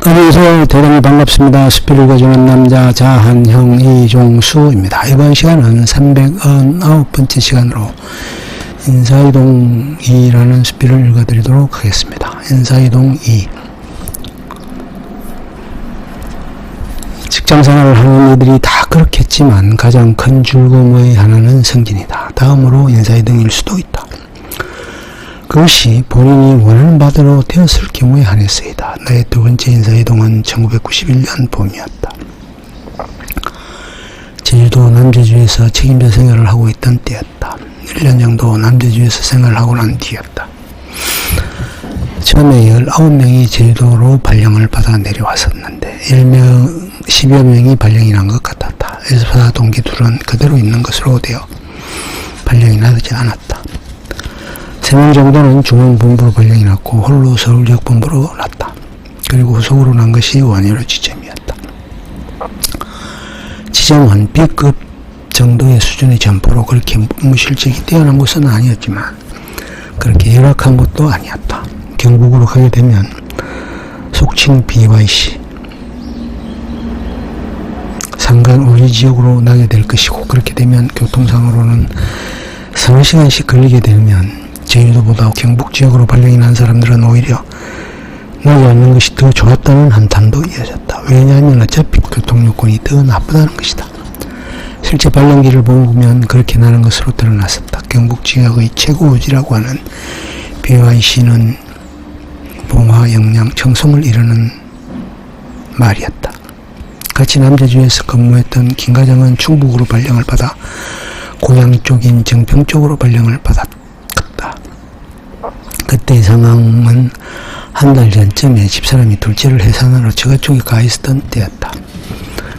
안녕하세요. 대단히 반갑습니다. 숲비를 가지는 남자 자한형 이종수입니다. 이번 시간은 309번째 시간으로 인사이동 2라는 숲비를 읽어드리도록 하겠습니다. 인사이동 2. 직장생활을 하는 이들이 다 그렇겠지만 가장 큰 즐거움의 하나는 승진이다. 다음으로 인사이동일 수도 있다. 그것이 본인이 원하는 바대로 되었을 경우에 한해서이다. 나의 두 번째 인사이동은 1991년 봄이었다. 제주도 남제주에서 책임자 생활을 하고 있던 때였다. 1년 정도 남제주에서 생활을 하고 난 뒤였다. 처음에 19명이 제주도로 발령을 받아 내려왔었는데 10여 명이 발령이 난 것 같았다. 엘스파 동기 둘은 그대로 있는 것으로 되어 발령이 나지 않았다. 3명 정도는 중앙본부로 발령이 났고 홀로 서울지역 본부로 났다. 그리고 후속으로 난 것이 원효로 지점이었다. 지점은 B급 정도의 수준의 점포로 그렇게 무실적이 뛰어난 곳은 아니었지만 그렇게 열악한 곳도 아니었다. 경북으로 가게 되면 속칭 BYC 상간 우리 지역으로 나게 될 것이고, 그렇게 되면 교통상으로는 서너 시간씩 걸리게 되면 제주도보다 경북 지역으로 발령이 난 사람들은 오히려 나지 않는 것이 더 좋았다는 한탄도 이어졌다. 왜냐하면 어차피 교통요건이 더 나쁘다는 것이다. 실제 발령기를 보면 그렇게 나는 것으로 드러났었다. 경북 지역의 최고지라고 하는 BYC는 봉화, 영양, 청송을 이루는 말이었다. 같이 남제주에서 근무했던 김과장은 충북으로 발령을 받아 고향 쪽인 정평 쪽으로 발령을 받았다. 그때 상황은 한 달 전쯤에 집사람이 둘째를 해산하러 저가 쪽에 가 있었던 때였다.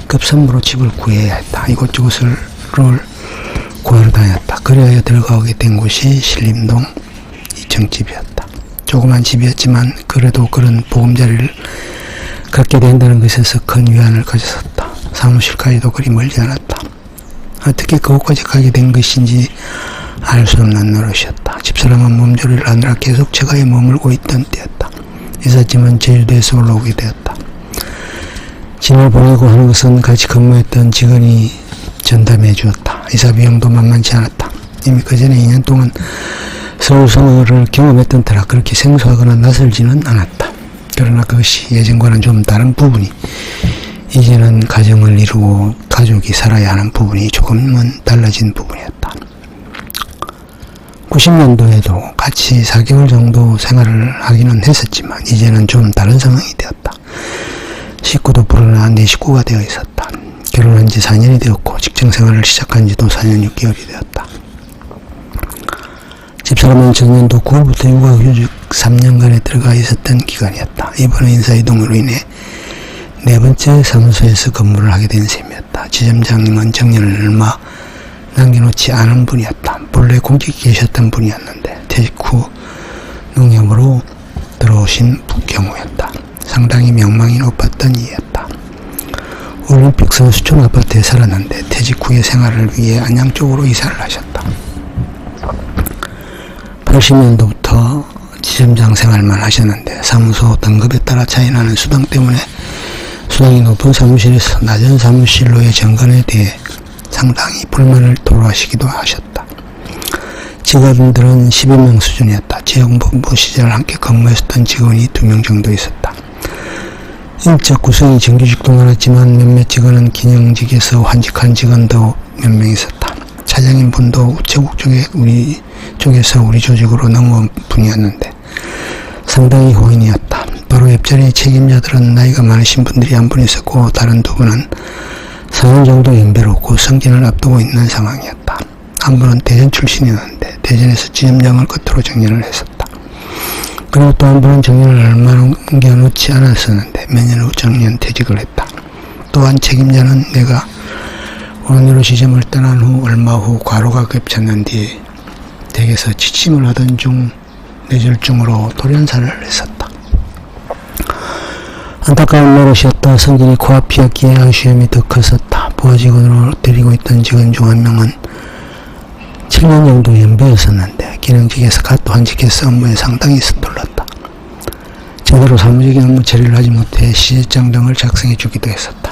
급선무로 집을 구해야 했다. 이곳저곳을 구하러 다녔다. 그래야 들어가게 된 곳이 신림동 2층 집이었다. 조그만 집이었지만 그래도 그런 보금자리를 갖게 된다는 것에서 큰 위안을 가졌었다. 사무실까지도 그리 멀지 않았다. 어떻게 그곳까지 가게 된 것인지 알 수 없는 노릇이었다. 집사람은 몸조리를 하느라 계속 처가에 머물고 있던 때였다. 이삿짐은 제주도에서 올라오게 되었다. 짐을 보내고 하는 것은 같이 근무했던 직원이 전담해 주었다. 이사 비용도 만만치 않았다. 이미 그 전에 2년 동안 서울생활을 경험했던 터라 그렇게 생소하거나 낯설지는 않았다. 그러나 그것이 예전과는 좀 다른 부분이, 이제는 가정을 이루고 가족이 살아야 하는 부분이 조금은 달라진 부분이었다. 90년도에도 같이 4개월 정도 생활을 하기는 했었지만 이제는 좀 다른 상황이 되었다. 식구도 불어나 내 식구가 되어 있었다. 결혼한 지 4년이 되었고 직장생활을 시작한 지도 4년 6개월이 되었다. 집사람은 전년도 9월부터 육아휴직 3년간에 들어가 있었던 기간이었다. 이번에 인사이동으로 인해 4번째 사무소에서 근무를 하게 된 셈이었다. 지점장님은 정년을 얼마 남겨놓지 않은 분이었다. 본래 공직에 계셨던 분이었는데 퇴직 후 농협으로 들어오신 경우였다. 상당히 명망이 높았던 이였다. 올림픽 선수촌 아파트에 살았는데 퇴직 후의 생활을 위해 안양 쪽으로 이사를 하셨다. 80년도부터 지점장 생활만 하셨는데 사무소 등급에 따라 차이나는 수당 때문에 수당이 높은 사무실에서 낮은 사무실로의 정관에 대해 상당히 불만을 토로하시기도 하셨다. 직원들은 12명 수준이었다. 지역본부 시절 함께 근무했던 직원이 2명 정도 있었다. 인적 구성이 정규직도 많았지만 몇몇 직원은 기능직에서 환직한 직원도 몇 명 있었다. 차장인 분도 우체국 쪽에 우리 조직으로 넘어온 분이었는데 상당히 호인이었다. 바로 옆자리의 책임자들은 나이가 많으신 분들이 한 분 있었고 다른 2분은 4년 정도 연배롭고 승진을 앞두고 있는 상황이었다. 한 분은 대전 출신이었는데 대전에서 지점장을 끝으로 정년을 했었다. 그리고 또 한 분은 정년을 얼마 남겨놓지 않았었는데 몇 년 후 정년 퇴직을 했다. 또한 책임자는 내가 원효로 지점을 떠난 후 얼마 후 과로가 겹쳤는 뒤에 댁에서 취침을 하던 중 뇌졸중으로 돌연사를 했었다. 안타까운 노릇이었다. 승진이 코앞이었기에 아쉬움이 더 컸었다. 부하 직원으로 데리고 있던 직원 중 한 명은 7년 정도 연배였었는데 기능직에서 갓 환직해서 업무에 상당히 서툴렀다. 제대로 사무적인 업무 처리를 하지 못해 시제장 등을 작성해 주기도 했었다.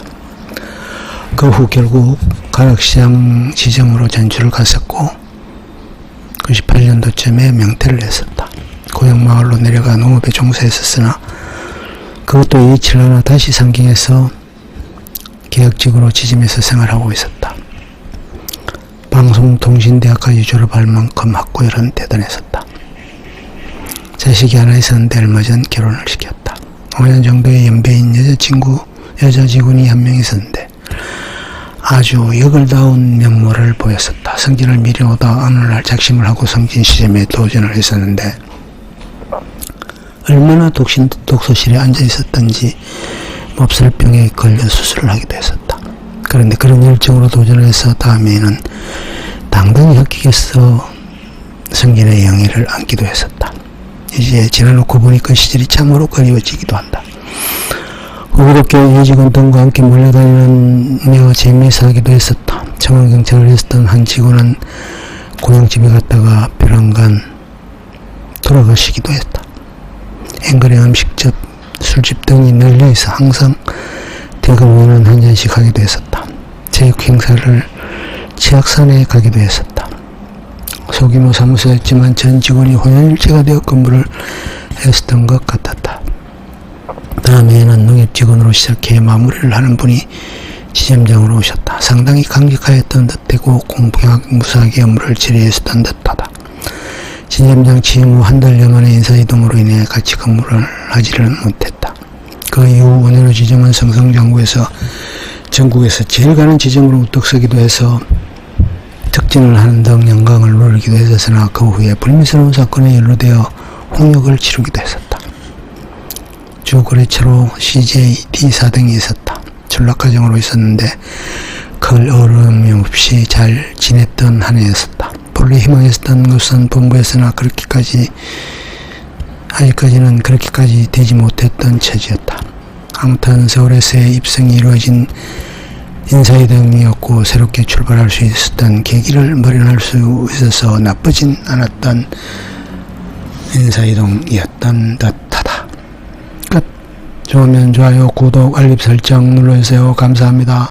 그 후 결국 가락시장 지점으로 전출을 갔었고 98년도쯤에 명퇴를 했었다. 고향 마을로 내려가 농업에 종사했었으나 그것도 여의치를 않아 다시 상경해서 계약직으로 지점에서 생활하고 있었다. 방송통신대학까지 졸업할 만큼 학구열은 대단했었다. 자식이 하나 있었는데 얼마 전 결혼을 시켰다. 5년 정도의 연배인 여자 직원이 한 명 있었는데 아주 역을다운 면모를 보였었다. 성진을 미려오다 어느 날 작심을 하고 성진 시점에 도전을 했었는데 얼마나 독서실에 앉아 있었던지 몹살병에 걸려 수술을 하기도 했었다. 그런데 그런 열정으로 도전을 해서 다음에는 당당히 합격해서 성진의 영예를 안기도 했었다. 이제 지나놓고 보니 그 시절이 참으로 그리워지기도 한다. 후배롭게 여직원 등과 함께 몰려다니며 재미있어 하기도 했었다. 청원경찰을 했었던 한 직원은 고향집에 갔다가 벼랑간 돌아가시기도 했다. 앵글의 음식집, 술집 등이 널려있어 항상 대금 5년 한 잔씩 하기도 했었다. 체육 행사를 치악산에 가기도 했었다. 소규모 사무소였지만 전 직원이 혼연일체가 되어 근무를 했었던 것 같았다. 다음에는 농협직원으로 시작해 마무리를 하는 분이 지점장으로 오셨다. 상당히 강직하였던 듯하고 공평무사하게 업무를 처리했었던 듯하다. 지점장 취임 후 한 달여 만의 인사이동으로 인해 같이 근무를 하지를 못했다. 그 이후 원효로 지점은 성성장구에서 전국에서 제일 가는 지점으로 우뚝 서기도 해서 특진을 하는 등 영광을 누리기도 했었으나 그 후에 불미스러운 사건에 연루되어 홍역을 치르기도 했었다. 주거래처로 CJ, D사 등이 있었다. 전락과정으로 있었는데 큰 어려움이 없이 잘 지냈던 한 해였었다. 본래 희망했던 것은 본부였으나 아직까지는 그렇게까지 되지 못했던 처지였다. 아무튼 서울에서의 입성이 이루어진 인사이동이었고 새롭게 출발할 수 있었던 계기를 마련할 수 있어서 나쁘진 않았던 인사이동이었던 듯하다. 끝. 좋으면 좋아요, 구독, 알림 설정 눌러주세요. 감사합니다.